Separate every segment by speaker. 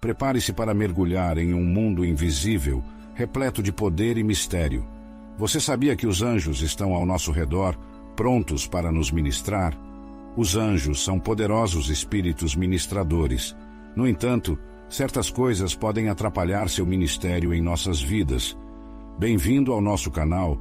Speaker 1: Prepare-se para mergulhar em um mundo invisível, repleto de poder e mistério. Você sabia que os anjos estão ao nosso redor, prontos para nos ministrar? Os anjos são poderosos espíritos ministradores. No entanto, certas coisas podem atrapalhar seu ministério em nossas vidas. Bem-vindo ao nosso canal.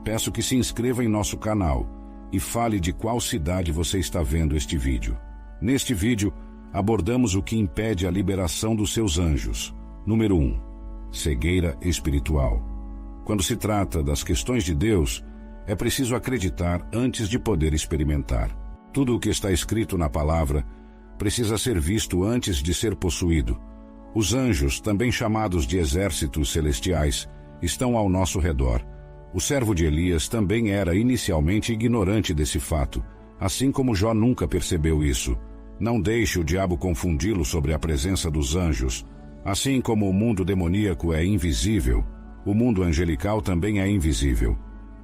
Speaker 1: Peço que se inscreva em nosso canal e fale de qual cidade você está vendo este vídeo. Neste vídeo, abordamos o que impede a liberação dos seus anjos. Número 1. Cegueira espiritual. Quando se trata das questões de Deus, é preciso acreditar antes de poder experimentar. Tudo o que está escrito na palavra precisa ser visto antes de ser possuído. Os anjos, também chamados de exércitos celestiais, estão ao nosso redor. O servo de Elias também era inicialmente ignorante desse fato, assim como Jó nunca percebeu isso. Não deixe o diabo confundi-lo sobre a presença dos anjos. Assim como o mundo demoníaco é invisível, o mundo angelical também é invisível.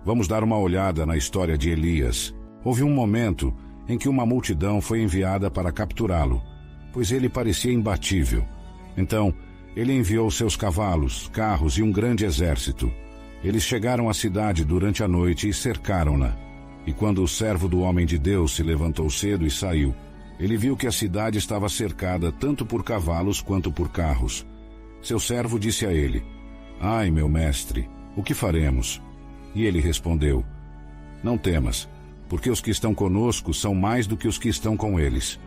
Speaker 1: Vamos dar uma olhada na história de Elias. Houve um momento em que uma multidão foi enviada para capturá-lo, pois ele parecia imbatível. Então, ele enviou seus cavalos, carros e um grande exército. Eles chegaram à cidade durante a noite e cercaram-na. E quando o servo do homem de Deus se levantou cedo e saiu, ele viu que a cidade estava cercada tanto por cavalos quanto por carros. Seu servo disse a ele: "Ai, meu mestre, o que faremos?" E ele respondeu: "Não temas, porque os que estão conosco são mais do que os que estão com eles."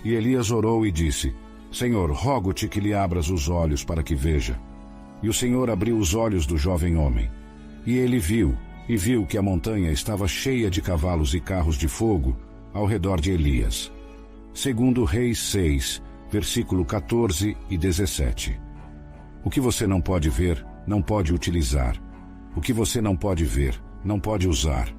Speaker 1: E Elias orou e disse: "Senhor, rogo-te que lhe abras os olhos para que veja." E o Senhor abriu os olhos do jovem homem. E ele viu que a montanha estava cheia de cavalos e carros de fogo ao redor de Elias. Segundo Reis 6, versículo 14 e 17. O que você não pode ver, não pode utilizar. O que você não pode ver, não pode usar.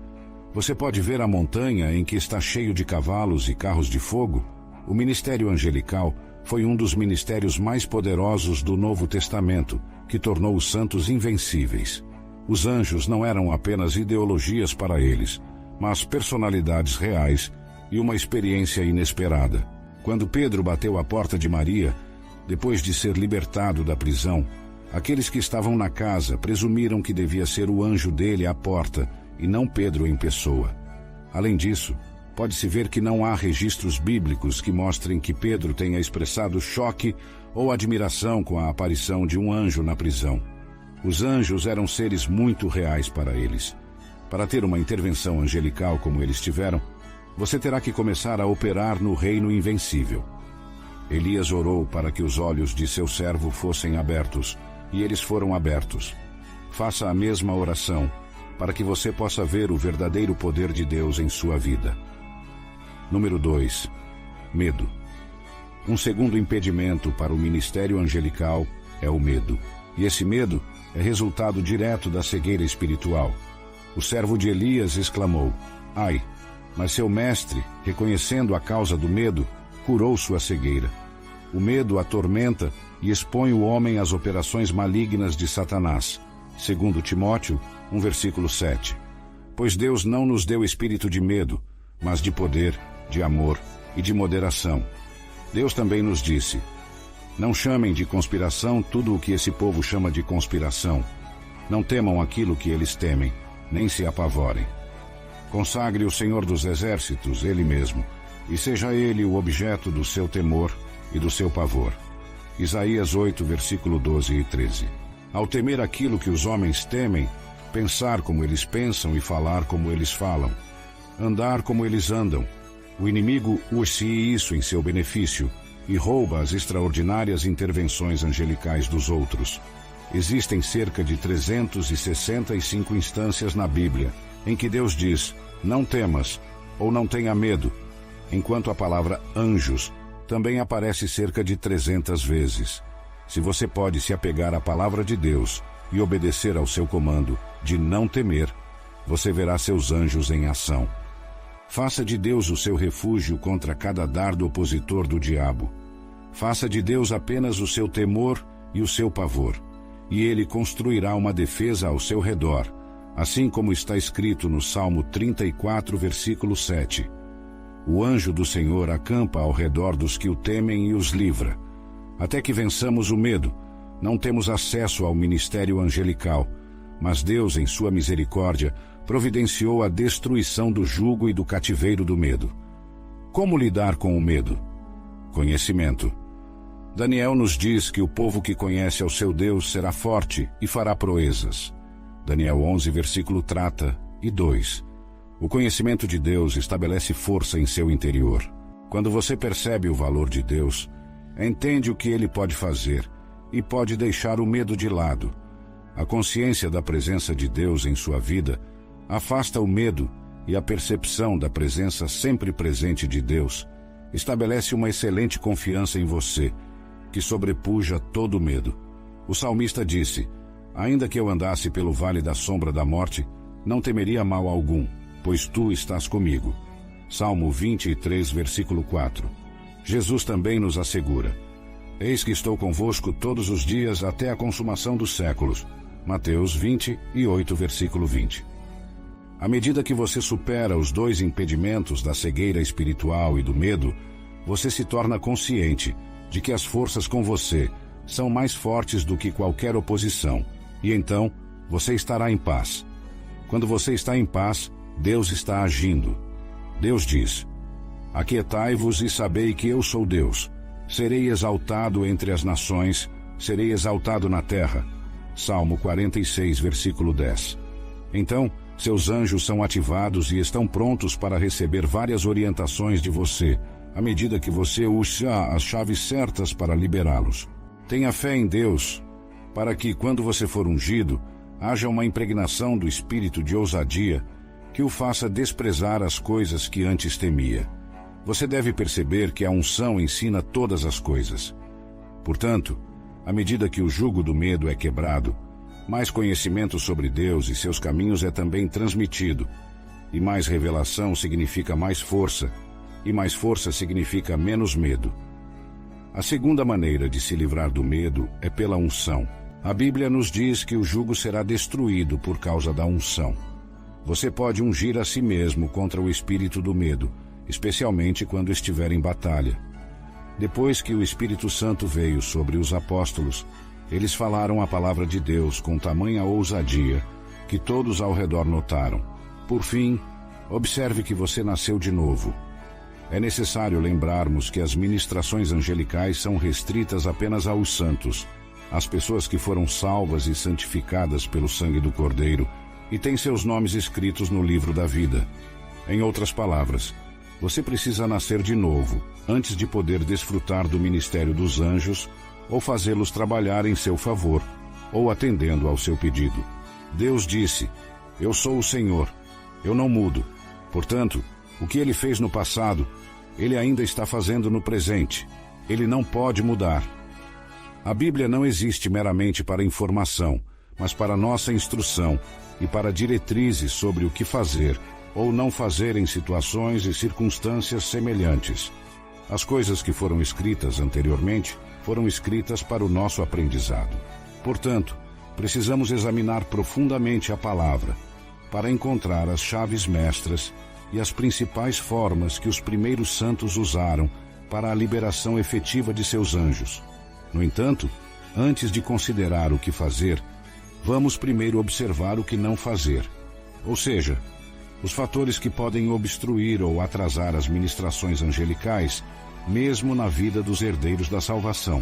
Speaker 1: Você pode ver a montanha em que está cheio de cavalos e carros de fogo? O ministério angelical foi um dos ministérios mais poderosos do Novo Testamento, que tornou os santos invencíveis. Os anjos não eram apenas ideologias para eles, mas personalidades reais e uma experiência inesperada. Quando Pedro bateu à porta de Maria, depois de ser libertado da prisão, aqueles que estavam na casa presumiram que devia ser o anjo dele à porta e não Pedro em pessoa. Além disso, pode-se ver que não há registros bíblicos que mostrem que Pedro tenha expressado choque ou admiração com a aparição de um anjo na prisão. Os anjos eram seres muito reais para eles. Para ter uma intervenção angelical como eles tiveram, você terá que começar a operar no reino invencível. Elias orou para que os olhos de seu servo fossem abertos, e eles foram abertos. Faça a mesma oração, para que você possa ver o verdadeiro poder de Deus em sua vida. Número 2. Medo. Um segundo impedimento para o ministério angelical é o medo. E esse medo é resultado direto da cegueira espiritual. O servo de Elias exclamou: "Ai!" Mas seu mestre, reconhecendo a causa do medo, curou sua cegueira. O medo atormenta e expõe o homem às operações malignas de Satanás. Segundo Timóteo 1, versículo 7. Pois Deus não nos deu espírito de medo, mas de poder, de amor e de moderação. Deus também nos disse: "Não chamem de conspiração tudo o que esse povo chama de conspiração. Não temam aquilo que eles temem, nem se apavorem. Consagre o Senhor dos Exércitos, Ele mesmo, e seja Ele o objeto do seu temor e do seu pavor." Isaías 8, versículo 12 e 13. Ao temer aquilo que os homens temem, pensar como eles pensam e falar como eles falam, andar como eles andam, o inimigo usa isso em seu benefício e rouba as extraordinárias intervenções angelicais dos outros. Existem cerca de 365 instâncias na Bíblia em que Deus diz: "Não temas" ou "não tenha medo", enquanto a palavra anjos também aparece cerca de 300 vezes. Se você pode se apegar à palavra de Deus e obedecer ao seu comando de não temer, você verá seus anjos em ação. Faça de Deus o seu refúgio contra cada dardo opositor do diabo. Faça de Deus apenas o seu temor e o seu pavor, e Ele construirá uma defesa ao seu redor, assim como está escrito no Salmo 34, versículo 7. O anjo do Senhor acampa ao redor dos que o temem e os livra. Até que vençamos o medo, não temos acesso ao ministério angelical, mas Deus, em sua misericórdia, providenciou a destruição do jugo e do cativeiro do medo. Como lidar com o medo? Conhecimento. Daniel nos diz que o povo que conhece ao seu Deus será forte e fará proezas. Daniel 11, versículo 30 e 2. O conhecimento de Deus estabelece força em seu interior. Quando você percebe o valor de Deus, entende o que Ele pode fazer e pode deixar o medo de lado. A consciência da presença de Deus em sua vida afasta o medo, e a percepção da presença sempre presente de Deus estabelece uma excelente confiança em você, que sobrepuja todo medo. O salmista disse: ainda que eu andasse pelo vale da sombra da morte, não temeria mal algum, pois tu estás comigo. Salmo 23, versículo 4. Jesus também nos assegura: eis que estou convosco todos os dias até a consumação dos séculos. Mateus 28, versículo 20. À medida que você supera os dois impedimentos da cegueira espiritual e do medo, você se torna consciente de que as forças com você são mais fortes do que qualquer oposição, e então você estará em paz. Quando você está em paz, Deus está agindo. Deus diz: aquietai-vos e sabei que eu sou Deus. Serei exaltado entre as nações, serei exaltado na terra. Salmo 46, versículo 10. Então, seus anjos são ativados e estão prontos para receber várias orientações de você, à medida que você usa as chaves certas para liberá-los. Tenha fé em Deus, para que, quando você for ungido, haja uma impregnação do espírito de ousadia que o faça desprezar as coisas que antes temia. Você deve perceber que a unção ensina todas as coisas. Portanto, à medida que o jugo do medo é quebrado, mais conhecimento sobre Deus e seus caminhos é também transmitido, e mais revelação significa mais força, e mais força significa menos medo. A segunda maneira de se livrar do medo é pela unção. A Bíblia nos diz que o jugo será destruído por causa da unção. Você pode ungir a si mesmo contra o espírito do medo, especialmente quando estiver em batalha. Depois que o Espírito Santo veio sobre os apóstolos, eles falaram a palavra de Deus com tamanha ousadia que todos ao redor notaram. Por fim, observe que você nasceu de novo. É necessário lembrarmos que as ministrações angelicais são restritas apenas aos santos, às pessoas que foram salvas e santificadas pelo sangue do Cordeiro e têm seus nomes escritos no livro da vida. Em outras palavras, você precisa nascer de novo antes de poder desfrutar do ministério dos anjos ou fazê-los trabalhar em seu favor, ou atendendo ao seu pedido. Deus disse: eu sou o Senhor, eu não mudo. Portanto, o que Ele fez no passado, Ele ainda está fazendo no presente. Ele não pode mudar. A Bíblia não existe meramente para informação, mas para nossa instrução e para diretrizes sobre o que fazer ou não fazer em situações e circunstâncias semelhantes. As coisas que foram escritas anteriormente foram escritas para o nosso aprendizado. Portanto, precisamos examinar profundamente a palavra para encontrar as chaves mestras e as principais formas que os primeiros santos usaram para a liberação efetiva de seus anjos. No entanto, antes de considerar o que fazer, vamos primeiro observar o que não fazer, ou seja, os fatores que podem obstruir ou atrasar as ministrações angelicais, mesmo na vida dos herdeiros da salvação.